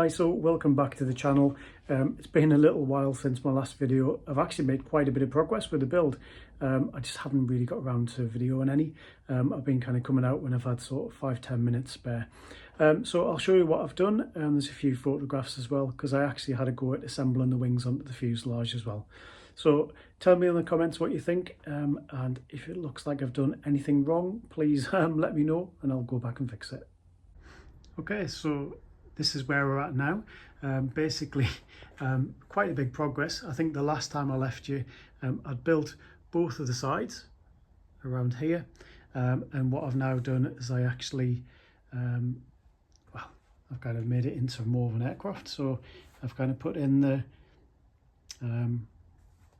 Hi, so welcome back to the channel. It's been a little while since my last video. I've actually made quite a bit of progress with the build. I just haven't really got around to videoing any. I've been kind of coming out when I've had sort of 5-10 minutes spare. So I'll show you what I've done. There's a few photographs as well, because I actually had a go at assembling the wings onto the fuselage as well. So tell me in the comments what you think, and if it looks like I've done anything wrong, please let me know and I'll go back and fix it. Okay, so this is where we're at now. Basically, quite a big progress. I think the last time I left you, I'd built both of the sides around here, and what I've now done is I actually, well, I've kind of made it into more of an aircraft. So I've kind of put in the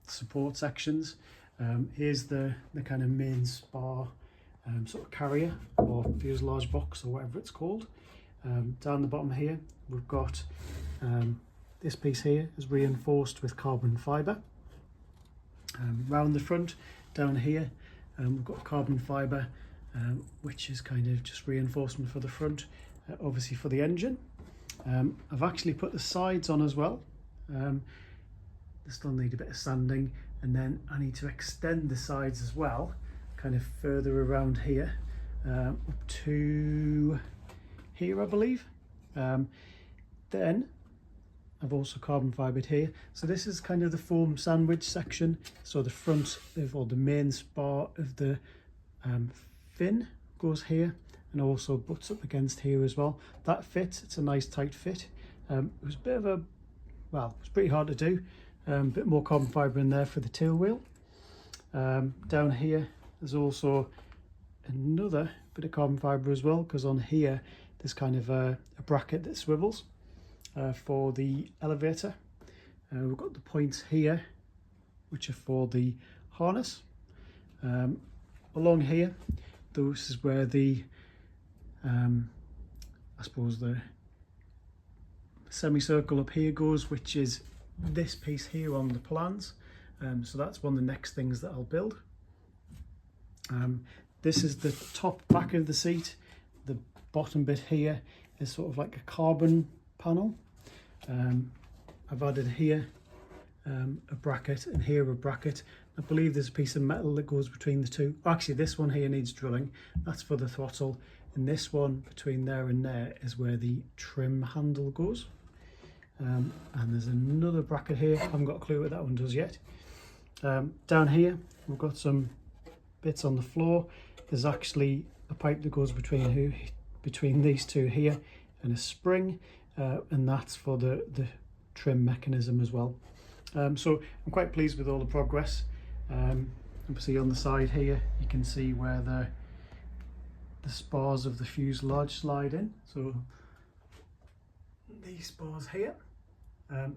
support sections. Here's the kind of main spar sort of carrier or fuselage box or whatever it's called. Down the bottom here we've got this piece here is reinforced with carbon fibre. Round the front down here we've got carbon fibre, which is kind of just reinforcement for the front, obviously for the engine. I've actually put the sides on as well. They still need a bit of sanding, and then I need to extend the sides as well, kind of further around here, up to here I believe. Then I've also carbon fibered here. So this is kind of the foam sandwich section. So the front of, or the main spar of the fin goes here and also butts up against here as well. That fits, it's a nice tight fit. It was a bit of a, well, it's pretty hard to do. A bit more carbon fibre in there for the tail wheel. Down here there's also another bit of carbon fibre as well, because on here there's kind of a bracket that swivels for the elevator. We've got the points here which are for the harness. Along here, this is where the I suppose the semicircle up here goes, which is this piece here on the plans. So that's one of the next things that I'll build. This is the top back of the seat. The bottom bit here is sort of like a carbon panel. I've added here a bracket and here a bracket. I believe there's a piece of metal that goes between the two. Actually, this one here needs drilling. That's for the throttle. And this one between there and there is where the trim handle goes. And there's another bracket here. I haven't got a clue what that one does yet. Down here we've got some bits on the floor. There's actually a pipe that goes between these two here and a spring, and that's for the trim mechanism as well. So I'm quite pleased with all the progress. Obviously on the side here you can see where the spars of the fuselage slide in. So these spars here.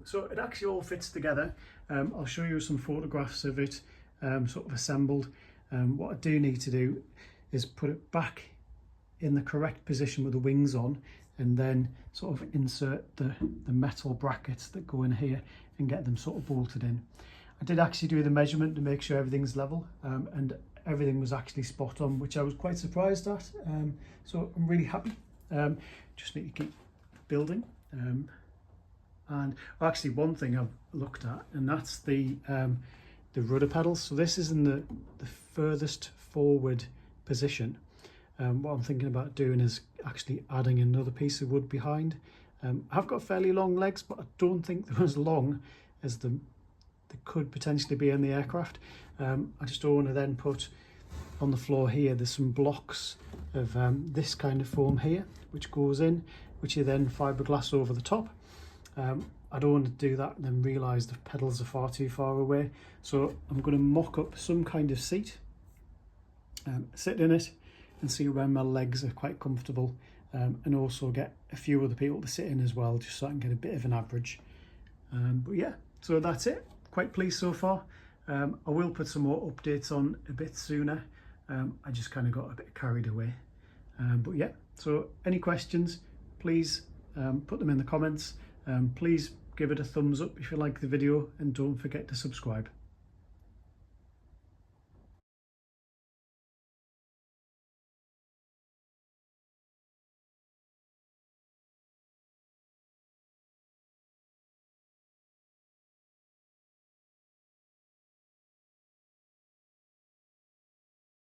So it actually all fits together. I'll show you some photographs of it sort of assembled. What I do need to do is put it back in the correct position with the wings on, and then sort of insert the metal brackets that go in here and get them sort of bolted in. I did actually do the measurement to make sure everything's level, and everything was actually spot on, which I was quite surprised at. So I'm really happy. Just need to keep building. And actually one thing I've looked at, and that's the rudder pedals. So this is in the furthest forward position. What I'm thinking about doing is actually adding another piece of wood behind. I've got fairly long legs, but I don't think they're as long as they could potentially be in the aircraft. I just don't want to then put on the floor here, there's some blocks of this kind of foam here, which goes in, which you then fiberglass over the top. I don't want to do that and then realise the pedals are far too far away. So I'm going to mock up some kind of seat, sit in it and see where my legs are quite comfortable, and also get a few other people to sit in as well, just so I can get a bit of an average. But yeah, so that's it. Quite pleased so far. I will put some more updates on a bit sooner. I just kind of got a bit carried away. But yeah, so any questions, please put them in the comments. Please give it a thumbs up if you like the video, and don't forget to subscribe.